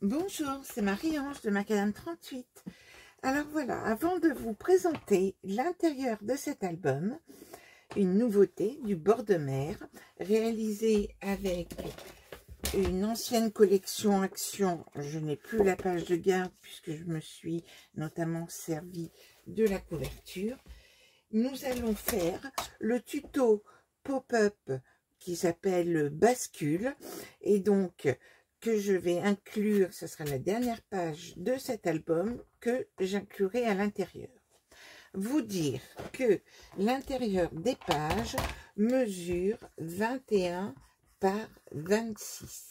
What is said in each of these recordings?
Bonjour, c'est Marie-Ange de Macadam 38. Alors voilà, avant de vous présenter l'intérieur de cet album, une nouveauté du bord de mer, réalisée avec une ancienne collection Action. Je n'ai plus la page de garde puisque je me suis notamment servi de la couverture. Nous allons faire le tuto pop-up qui s'appelle Bascule et donc que je vais inclure, ce sera la dernière page de cet album que j'inclurai à l'intérieur. Vous dire que l'intérieur des pages mesure 21 par 26.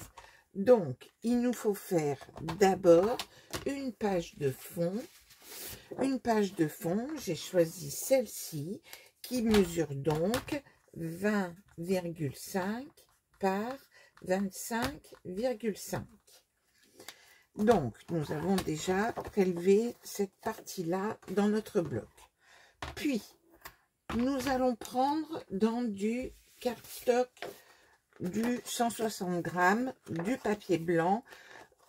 Donc, il nous faut faire d'abord une page de fond. Une page de fond, j'ai choisi celle-ci qui mesure donc 20,5 par 25,5. Donc, nous avons déjà prélevé cette partie-là dans notre bloc. Puis, nous allons prendre dans du cardstock du 160 grammes, du papier blanc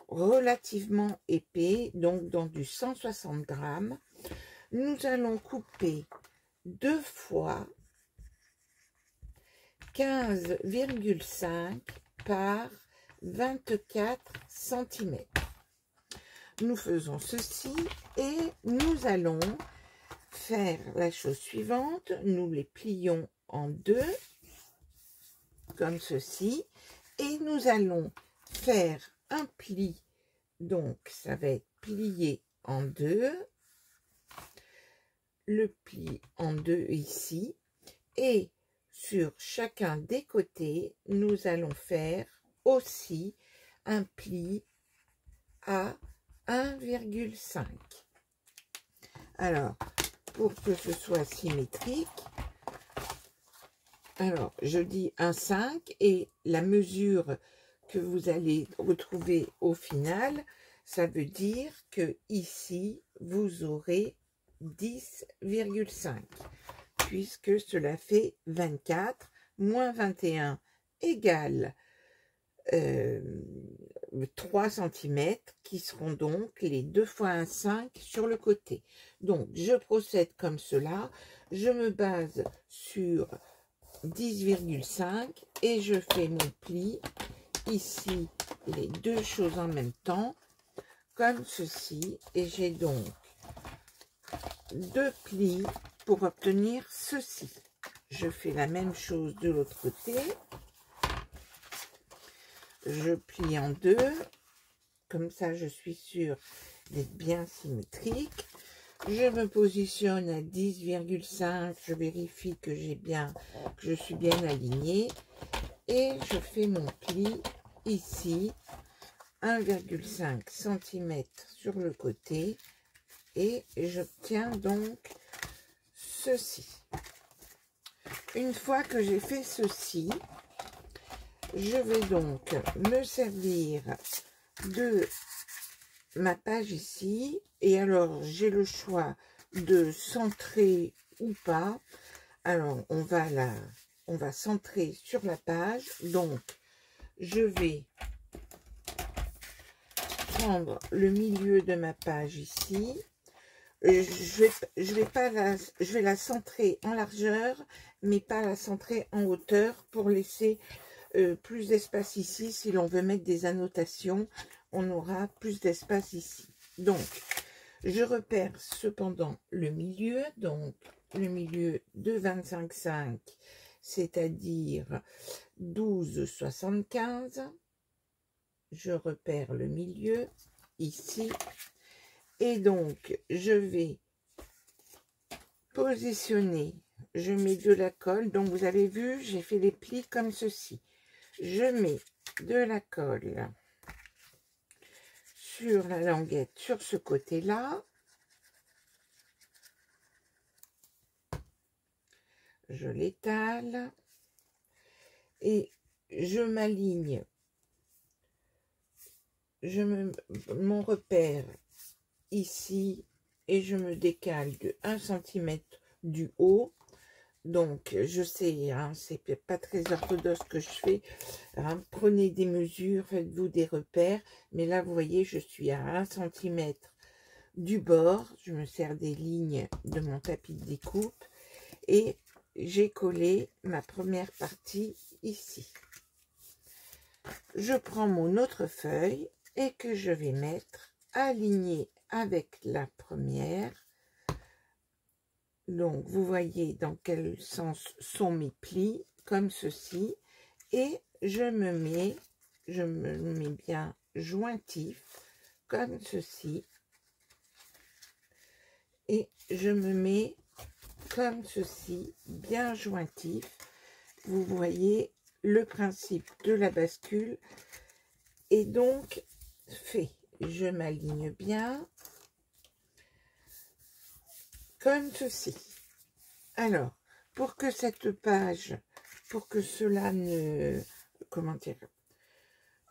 relativement épais, donc dans du 160 grammes. Nous allons couper 2 fois 15,5 par 24 cm. Nous faisons ceci et nous allons faire la chose suivante. Nous les plions en deux, comme ceci, et nous allons faire un pli. Donc, ça va être plié en deux, le pli en deux ici, et sur chacun des côtés, nous allons faire aussi un pli à 1,5. Alors, pour que ce soit symétrique, alors je dis 1,5 et la mesure que vous allez retrouver au final, ça veut dire que ici, vous aurez 10,5. Puisque cela fait 24 moins 21 égale 3 cm, qui seront donc les 2 fois 1,5 sur le côté. Donc, je procède comme cela. Je me base sur 10,5 et je fais mon pli ici, les deux choses en même temps, comme ceci. Et j'ai donc deux plis pour obtenir ceci. Je fais la même chose de l'autre côté. Je plie en deux. Comme ça, je suis sûre d'être bien symétrique. Je me positionne à 10,5. Je vérifie que je suis bien alignée. Et je fais mon pli ici. 1,5 cm sur le côté. Et j'obtiens donc ceci. Une fois que j'ai fait ceci, je vais donc me servir de ma page ici. Et alors, j'ai le choix de centrer ou pas. Alors, on va centrer sur la page. Donc, je vais prendre le milieu de ma page ici. Je vais la centrer en largeur, mais pas la centrer en hauteur pour laisser plus d'espace ici. Si l'on veut mettre des annotations, on aura plus d'espace ici. Donc, je repère cependant le milieu, donc le milieu de 25,5, c'est-à-dire 12,75. Je repère le milieu ici. Et donc, je vais positionner, je mets de la colle. Donc, vous avez vu, j'ai fait les plis comme ceci. Je mets de la colle sur la languette, sur ce côté-là. Je l'étale. Et je m'aligne. Mon repère ici et je me décale de 1 cm du haut. Donc, je sais, hein, c'est pas très orthodoxe ce que je fais. Hein. Prenez des mesures, faites-vous des repères. Mais là, vous voyez, je suis à 1 cm du bord. Je me sers des lignes de mon tapis de découpe. Et j'ai collé ma première partie ici. Je prends mon autre feuille et que je vais mettre alignée avec la première. Donc, vous voyez dans quel sens sont mes plis, comme ceci. Et je me mets bien jointif, comme ceci. Et je me mets comme ceci, bien jointif. Vous voyez le principe de la bascule est donc fait. Je m'aligne bien. Comme ceci. Alors, pour que cette page, pour que cela ne... Comment dire?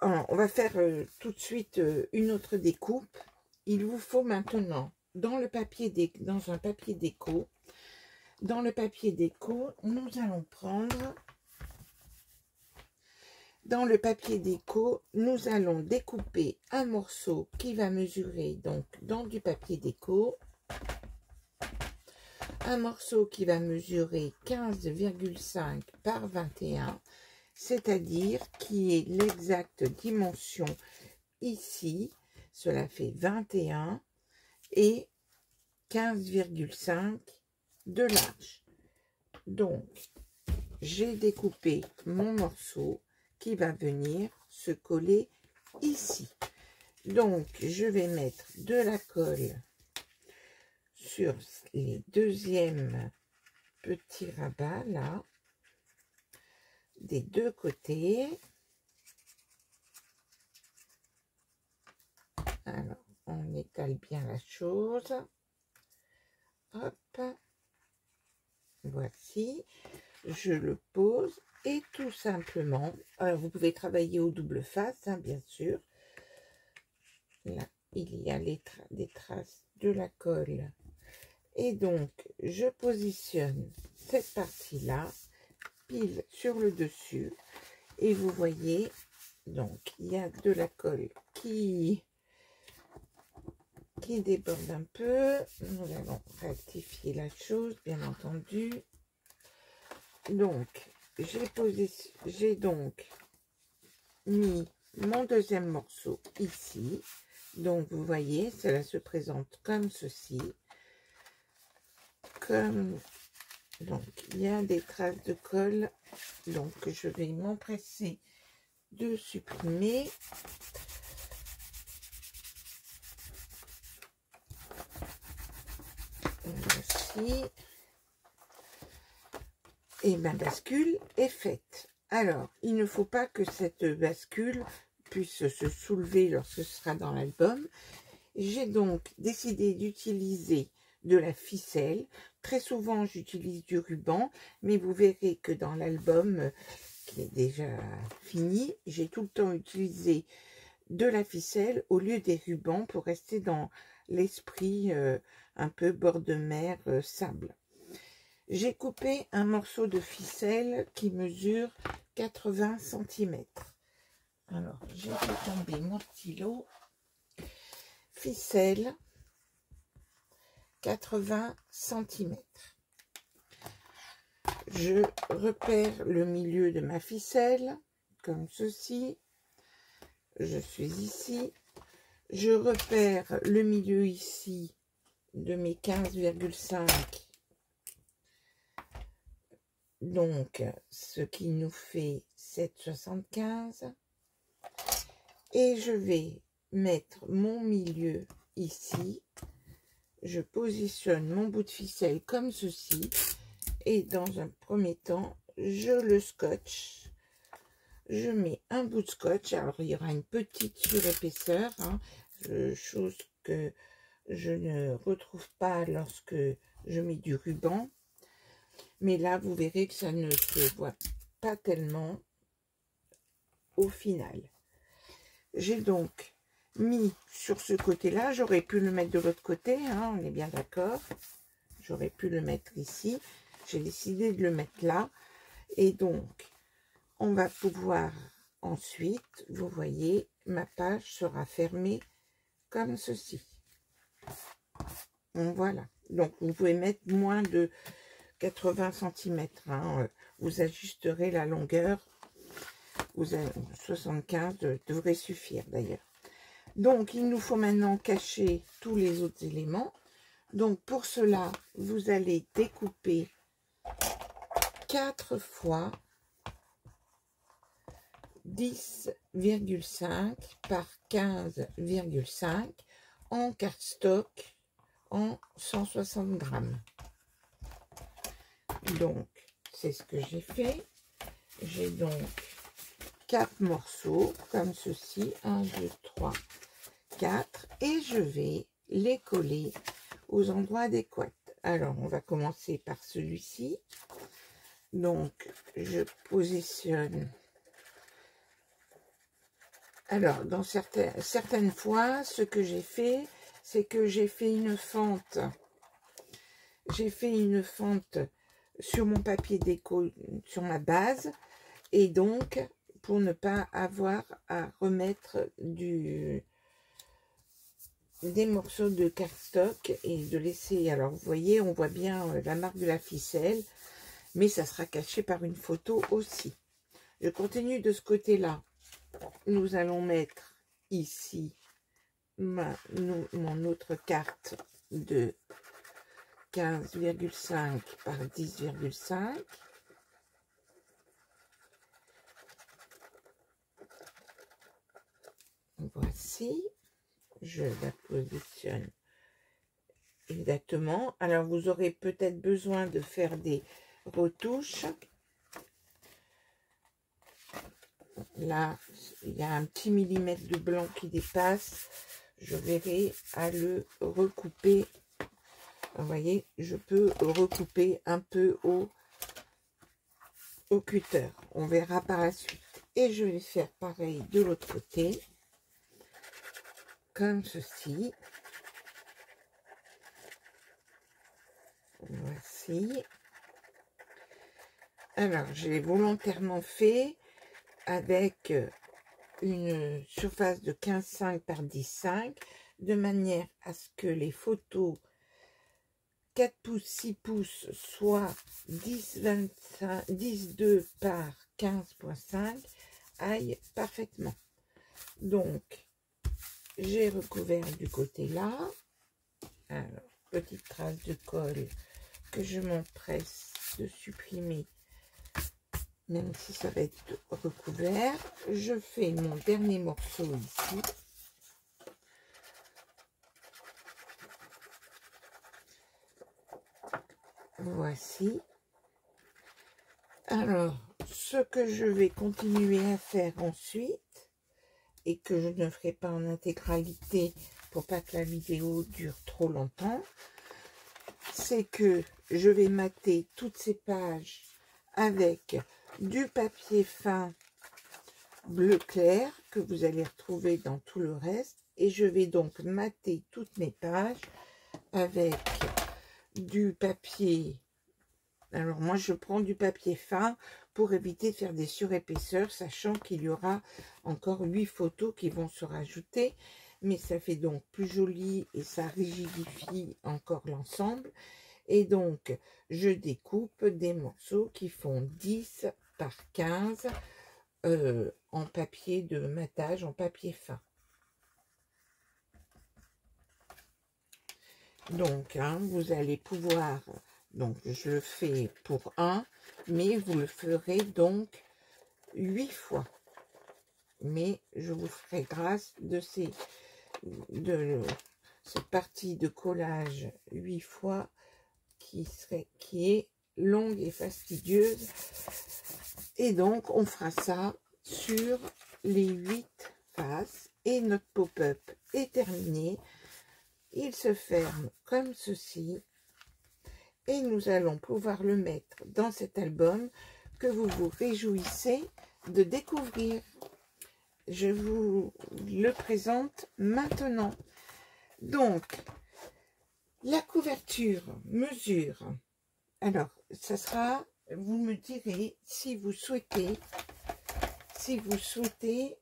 On va faire tout de suite une autre découpe. Il vous faut maintenant, dans un papier déco, nous allons prendre... Dans le papier déco, nous allons découper un morceau qui va mesurer, donc, dans du papier déco, un morceau qui va mesurer 15,5 par 21, c'est-à-dire qui est l'exacte dimension ici, cela fait 21 et 15,5 de large. Donc, j'ai découpé mon morceau qui va venir se coller ici. Donc, je vais mettre de la colle sur les deuxièmes petits rabats là, des deux côtés. Alors, on étale bien la chose. Hop, voici, je le pose et tout simplement, alors vous pouvez travailler au double face, hein, bien sûr. Là, il y a des traces de la colle. Et donc, je positionne cette partie-là, pile sur le dessus. Et vous voyez, donc, il y a de la colle qui déborde un peu. Nous allons rectifier la chose, bien entendu. Donc, j'ai donc mis mon deuxième morceau ici. Donc, vous voyez, cela se présente comme ceci. Donc, il y a des traces de colle, donc je vais m'empresser de supprimer. Voici. Et ma bascule est faite. Alors, il ne faut pas que cette bascule puisse se soulever lorsque ce sera dans l'album. J'ai donc décidé d'utiliser de la ficelle. Très souvent, j'utilise du ruban, mais vous verrez que dans l'album qui est déjà fini, j'ai tout le temps utilisé de la ficelle au lieu des rubans pour rester dans l'esprit un peu bord de mer, sable. J'ai coupé un morceau de ficelle qui mesure 80 cm. Alors, j'ai fait tomber mon stylo. Ficelle, 80 cm. Je repère le milieu de ma ficelle, comme ceci. Je suis ici. Je repère le milieu ici de mes 15,5. Donc, ce qui nous fait 7,75. Et je vais mettre mon milieu ici. Je positionne mon bout de ficelle comme ceci. Et dans un premier temps, je le scotche. Je mets un bout de scotch. Alors, il y aura une petite surépaisseur, hein, chose que je ne retrouve pas lorsque je mets du ruban. Mais là, vous verrez que ça ne se voit pas tellement au final. J'ai donc mis sur ce côté-là. J'aurais pu le mettre de l'autre côté, hein, on est bien d'accord. J'aurais pu le mettre ici. j'ai décidé de le mettre là. Et donc, on va pouvoir ensuite, vous voyez, ma page sera fermée comme ceci. Donc, voilà. Donc, vous pouvez mettre moins de 80 cm. Hein. Vous ajusterez la longueur. Vous avez 75 devrait suffire d'ailleurs. Donc, il nous faut maintenant cacher tous les autres éléments. Donc, pour cela, vous allez découper 4 fois 10,5 par 15,5 en cardstock en 160 grammes. Donc, c'est ce que j'ai fait. J'ai donc 4 morceaux comme ceci. 1, 2, 3, 4. Et je vais les coller aux endroits adéquats. Alors, on va commencer par celui-ci. Donc, je positionne. Alors, dans certaines fois, ce que j'ai fait, c'est que j'ai fait une fente. J'ai fait une fente sur mon papier déco, sur ma base. Et donc, pour ne pas avoir à remettre des morceaux de cardstock et de laisser. Alors, vous voyez, on voit bien la marque de la ficelle, mais ça sera caché par une photo aussi. Je continue de ce côté-là. Nous allons mettre ici mon autre carte de 15,5 par 10,5. Voici. Je la positionne exactement. Alors, vous aurez peut-être besoin de faire des retouches. Là, il y a un petit millimètre de blanc qui dépasse. Je verrai à le recouper. Vous voyez, je peux recouper un peu au cutter. On verra par la suite. Et je vais faire pareil de l'autre côté. Comme ceci. Voici. Alors, j'ai volontairement fait avec une surface de 15,5 par 10,5 de manière à ce que les photos 4 pouces, 6 pouces soient 10,2 par 15,5 aillent parfaitement. Donc, j'ai recouvert du côté là. Alors, petite trace de colle que je m'empresse de supprimer, même si ça va être recouvert. Je fais mon dernier morceau ici. Voici. Alors, ce que je vais continuer à faire ensuite, et que je ne ferai pas en intégralité pour pas que la vidéo dure trop longtemps, c'est que je vais mater toutes ces pages avec du papier fin bleu clair que vous allez retrouver dans tout le reste, et je vais donc mater toutes mes pages avec du papier. Alors moi je prends du papier fin pour éviter de faire des surépaisseurs, sachant qu'il y aura encore 8 photos qui vont se rajouter, mais ça fait donc plus joli et ça rigidifie encore l'ensemble. Et donc je découpe des morceaux qui font 10 par 15 en papier de matage, en papier fin. Donc hein, vous allez pouvoir, donc je le fais pour un, mais vous le ferez donc 8 fois. Mais je vous ferai grâce de cette partie de collage 8 fois qui est longue et fastidieuse. Et donc on fera ça sur les 8 faces et notre pop-up est terminé. Il se ferme comme ceci et nous allons pouvoir le mettre dans cet album que vous vous réjouissez de découvrir. Je vous le présente maintenant. Donc, la couverture mesure Alors, ça sera, vous me direz si vous souhaitez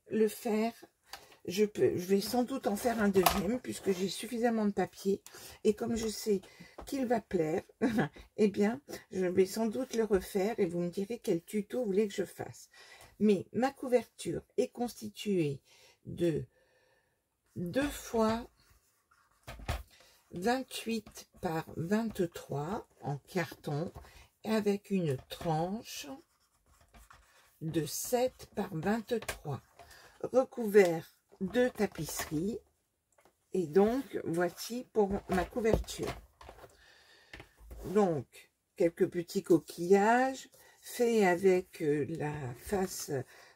le faire. Je vais sans doute en faire un deuxième puisque j'ai suffisamment de papier et comme je sais qu'il va plaire, eh bien, je vais sans doute le refaire et vous me direz quel tuto vous voulez que je fasse. Mais ma couverture est constituée de 2 fois 28 par 23 en carton avec une tranche de 7 par 23 recouvert de tapisserie. Et donc voici pour ma couverture. Donc quelques petits coquillages faits avec la face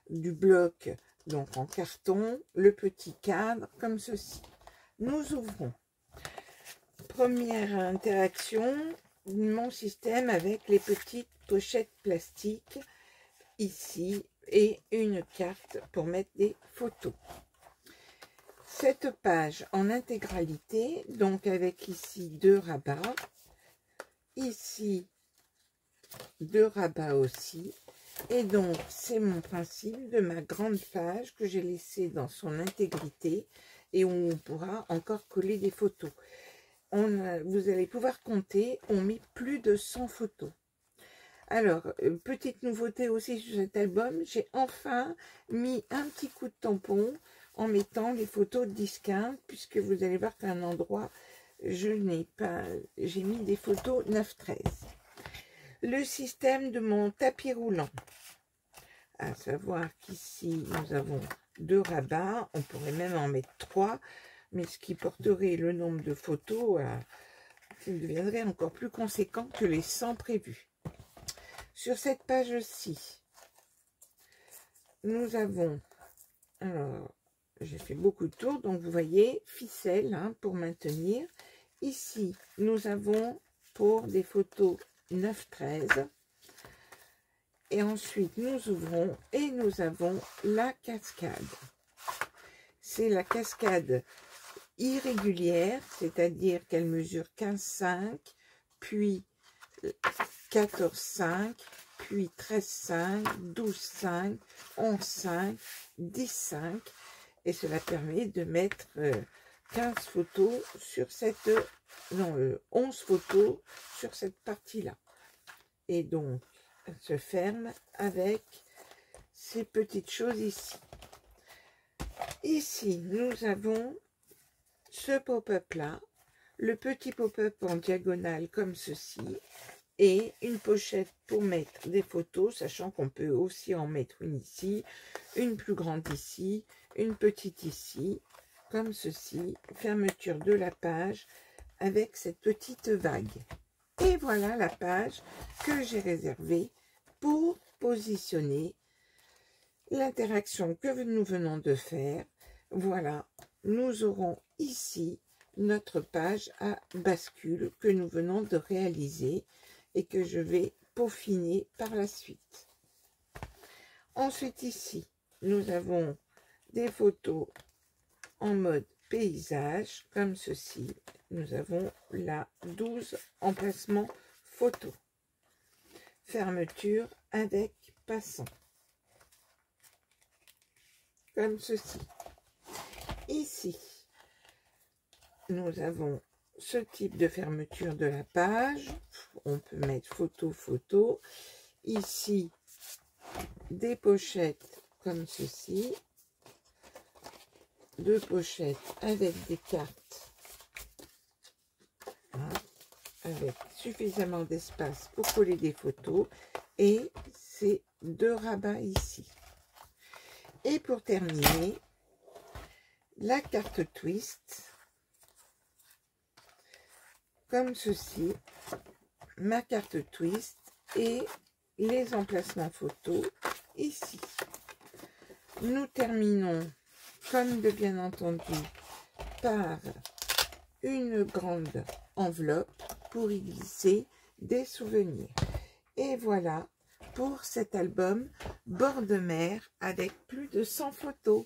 du bloc, donc en carton, le petit cadre comme ceci. Nous ouvrons. Première interaction, mon système avec les petites pochettes plastiques ici et une carte pour mettre des photos. Cette page en intégralité, donc avec ici 2 rabats, ici 2 rabats aussi, et donc c'est mon principe de ma grande page que j'ai laissée dans son intégrité et où on pourra encore coller des photos. Vous allez pouvoir compter, on met plus de 100 photos. Alors, petite nouveauté aussi sur cet album, j'ai enfin mis un petit coup de tampon en mettant les photos de discount, puisque vous allez voir qu'à un endroit, j'ai mis des photos 9-13. Le système de mon tapis roulant, à savoir qu'ici, nous avons 2 rabats, on pourrait même en mettre 3, mais ce qui porterait le nombre de photos, il deviendrait encore plus conséquent que les 100 prévus. Sur cette page-ci, nous avons, alors, j'ai fait beaucoup de tours, donc vous voyez, ficelle hein, pour maintenir. Ici, nous avons pour des photos 9-13. Et ensuite, nous ouvrons et nous avons la cascade. C'est la cascade irrégulière, c'est-à-dire qu'elle mesure 15,5, puis 14,5, puis 13,5, 12,5, 11,5, 10,5. Et cela permet de mettre 15 photos sur cette... Non, 11 photos sur cette partie-là. Et donc, elle se ferme avec ces petites choses ici. Ici, nous avons ce pop-up là, le petit pop-up en diagonale comme ceci, et une pochette pour mettre des photos, sachant qu'on peut aussi en mettre une ici, une plus grande ici, une petite ici, comme ceci, fermeture de la page avec cette petite vague. Et voilà la page que j'ai réservée pour positionner l'interaction que nous venons de faire. Voilà, nous aurons ici notre page à bascule que nous venons de réaliser et que je vais peaufiner par la suite. Ensuite ici, nous avons des photos en mode paysage comme ceci. Nous avons là 12 emplacements photos. Fermeture avec passant. Comme ceci. Ici, nous avons ce type de fermeture de la page. On peut mettre photo, photo. Ici, des pochettes comme ceci. 2 pochettes avec des cartes. Hein, avec suffisamment d'espace pour coller des photos. Et ces 2 rabats ici. Et pour terminer, la carte twist, comme ceci, ma carte twist et les emplacements photos ici. Nous terminons, comme de bien entendu, par une grande enveloppe pour y glisser des souvenirs. Et voilà pour cet album bord de mer avec plus de 100 photos.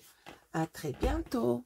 À très bientôt.